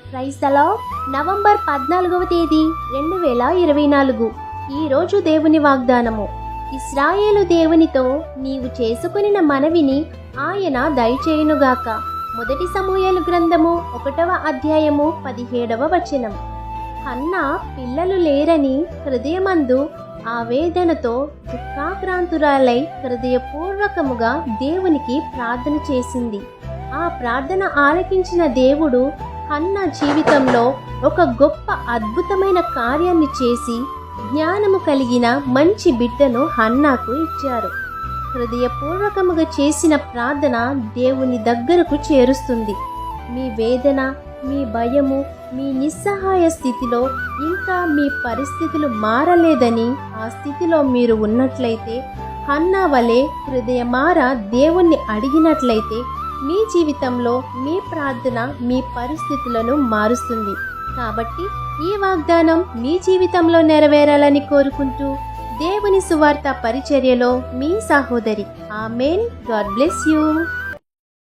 Praise the Lord. November 14వ తేదీ 2024. ఈరోజు దేవుని వాగ్దానము. ఇశ్రాయేలు దేవునితో నీవు చేసుకొనిన మనవిని ఆయన దయచేయునుగాక. మొదటి సమూయేలు గ్రంథము 1వ అధ్యాయము 17వ వచనం. హన్నా పిల్లలు లేరని హృదయమందు ఆవేదనతో దుఃఖాక్రాంతురాలై హృదయపూర్వకముగా దేవునికి ప్రార్థన చేసింది. ఆ ప్రార్థన ఆలకించిన దేవుడు హన్నా జీవితంలో ఒక గొప్ప అద్భుతమైన కార్యాన్ని చేసి జ్ఞానము కలిగిన మంచి బిడ్డను హన్నాకు ఇచ్చారు. హృదయపూర్వకముగా చేసిన ప్రార్థన దేవుని దగ్గరకు చేరుస్తుంది. మీ వేదన, మీ భయము, మీ నిస్సహాయ స్థితిలో ఇంకా మీ పరిస్థితులు మారలేదని ఆ స్థితిలో మీరు ఉన్నట్లయితే, హన్నా వలె హృదయమార దేవుణ్ణి అడిగినట్లయితే మీ జీవితంలో మీ ప్రార్థన మీ పరిస్థితులను మారుస్తుంది. కాబట్టి ఈ వాగ్దానం మీ జీవితంలో నెరవేరాలని కోరుకుంటూ దేవుని సువార్త పరిచర్యలో మీ సహోదరి. ఆమేన్. God bless you.